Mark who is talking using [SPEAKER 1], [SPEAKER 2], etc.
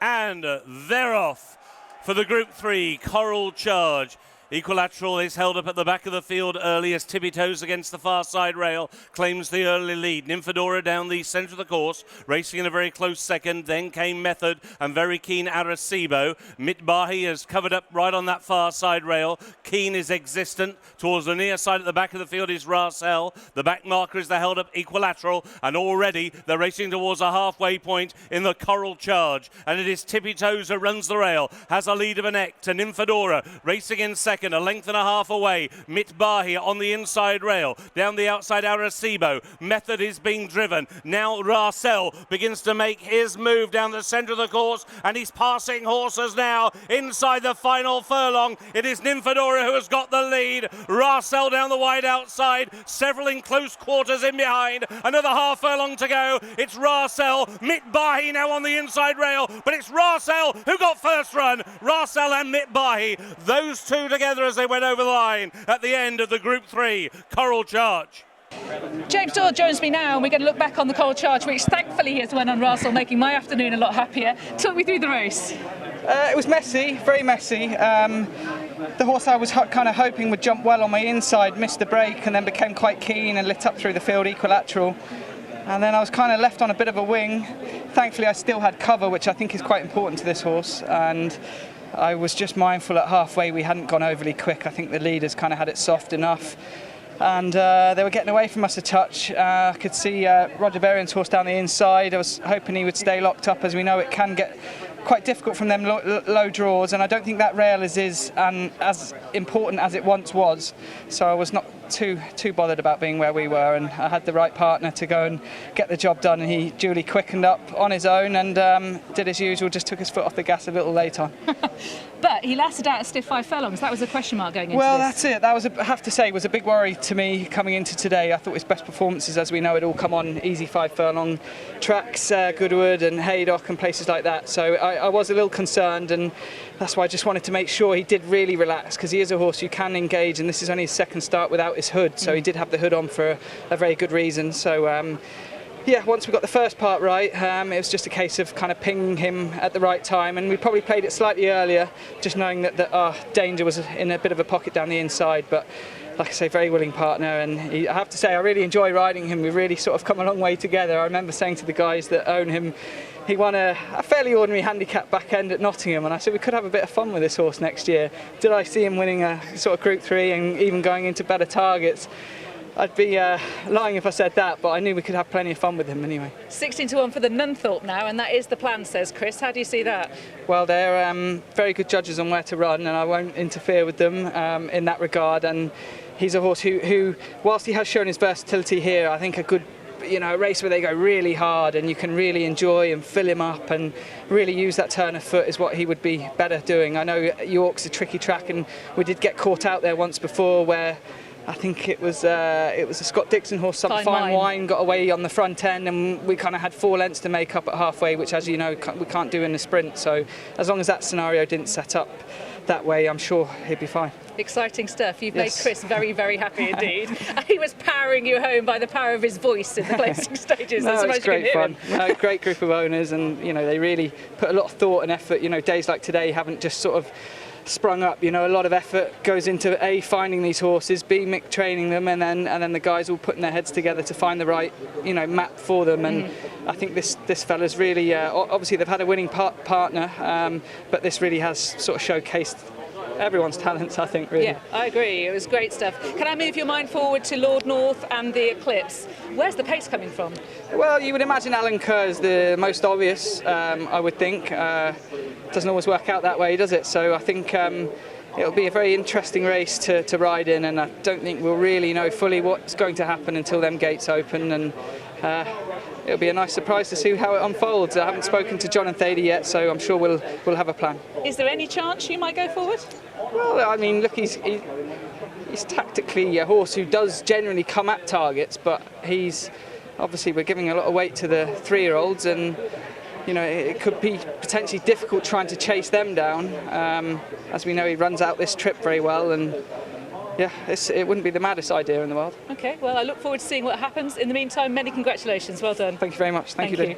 [SPEAKER 1] And they're off for the Group 3 Coral Charge. Equilateral is held up at the back of the field early as Tippy Toes against the far side rail claims the early lead. Nymphadora down the centre of the course, racing in a very close second. Then came Method and very keen Arecibo. Mitbahi has covered up right on that far side rail. Keen is existent. Towards the near side at the back of the field is Raasel. The back marker is the held up Equilateral, and already they're racing towards a halfway point in the Coral Charge. And it is Tippy Toes who runs the rail, has a lead of a neck to Nymphadora, racing in second. A length and a half away. Mitbahi on the inside rail. Down the outside, Arecibo. Method is being driven. Now Raasel begins to make his move down the centre of the course, and he's passing horses now inside the final furlong. It is Nymphadora who has got the lead. Raasel down the wide outside. Several in close quarters in behind. Another half furlong to go. It's Raasel. Mitbahi now on the inside rail, but it's Raasel who got first run. Raasel and Mitbahi. Those two together as they went over the line at the end of the Group 3 Coral Charge.
[SPEAKER 2] James Doyle joins me now, and we're going to look back on the Coral Charge, which thankfully has won on Raasel, making my afternoon a lot happier. Talk me through the race.
[SPEAKER 3] It was messy, very messy. The horse I was kind of hoping would jump well on my inside missed the break and then became quite keen and lit up through the field Equilateral. And then I was kind of left on a bit of a wing. Thankfully I still had cover, which I think is quite important to this horse. And I was just mindful at halfway we hadn't gone overly quick. I think the leaders kind of had it soft enough. And they were getting away from us a touch. I could see Roger Berrien's horse down the inside. I was hoping he would stay locked up, as we know it can get quite difficult from them low draws, and I don't think that rail is as important as it once was. So I was not too bothered about being where we were, and I had the right partner to go and get the job done, and he duly quickened up on his own and did as usual, just took his foot off the gas a little late on.
[SPEAKER 2] But he lasted out a stiff 5 furlongs. That was a question mark going into
[SPEAKER 3] well,
[SPEAKER 2] this.
[SPEAKER 3] That's it. That was, I have to say, was a big worry to me coming into today. I thought his best performances, as we know, had all come on easy 5 furlong tracks, Goodwood and Haydock and places like that. So I was a little concerned, and that's why I just wanted to make sure he did really relax, because he is a horse you can engage, and this is only his second start without his hood, so he did have the hood on for a very good reason. So yeah, once we got the first part right, it was just a case of kind of pinging him at the right time, and we probably played it slightly earlier, just knowing that danger was in a bit of a pocket down the inside. But like I say, very willing partner, and I have to say I really enjoy riding him. We've really sort of come a long way together. I remember saying to the guys that own him, he won a fairly ordinary handicap back end at Nottingham, and I said we could have a bit of fun with this horse next year. Did I see him winning a sort of Group 3 and even going into better targets? I'd be lying if I said that, but I knew we could have plenty of fun with him anyway.
[SPEAKER 2] 16-1 for the Nunthrope now, and that is the plan, says Chris. How do you see that?
[SPEAKER 3] Well, they're very good judges on where to run, and I won't interfere with them in that regard. And he's a horse who, whilst he has shown his versatility here, I think a good, a race where they go really hard and you can really enjoy and fill him up and really use that turn of foot is what he would be better doing. I know York's a tricky track, and we did get caught out there once before where I think it was a Scott Dixon horse, some Fine Wine, got away on the front end, and we kind of had 4 lengths to make up at halfway, which, as you know, we can't do in the sprint. So as long as that scenario didn't set up that way, I'm sure he'd be fine.
[SPEAKER 2] Exciting stuff. You've made Chris very, very happy indeed. He was powering you home by the power of his voice in the closing stages.
[SPEAKER 3] No, it's great fun. No, great group of owners, and they really put a lot of thought and effort. Days like today haven't just sort of sprung up. A lot of effort goes into A, finding these horses, B, training them, and then the guys all putting their heads together to find the right map for them. And I think this fella's really obviously they've had a winning partner, but this really has sort of showcased everyone's talents, I think, really.
[SPEAKER 2] Yeah, I agree. It was great stuff. Can I move your mind forward to Lord North and the Eclipse? Where's the pace coming from? Well,
[SPEAKER 3] you would imagine Alan Kerr is the most obvious, I would think. Doesn't always work out that way, does it? So I think it'll be a very interesting race to ride in, and I don't think we'll really know fully what's going to happen until them gates open, and it'll be a nice surprise to see how it unfolds. I haven't spoken to John and Thady yet, so I'm sure we'll have a plan.
[SPEAKER 2] Is there any chance you might go forward?
[SPEAKER 3] Well, I mean, look, he's tactically a horse who does generally come at targets, but he's obviously, we're giving a lot of weight to the 3-year-olds, and it could be potentially difficult trying to chase them down. As we know, he runs out this trip very well, and yeah, it wouldn't be the maddest idea in the world.
[SPEAKER 2] Okay, well, I look forward to seeing what happens. In the meantime, many congratulations. Well done.
[SPEAKER 3] Thank you very much. Thank you, Lily.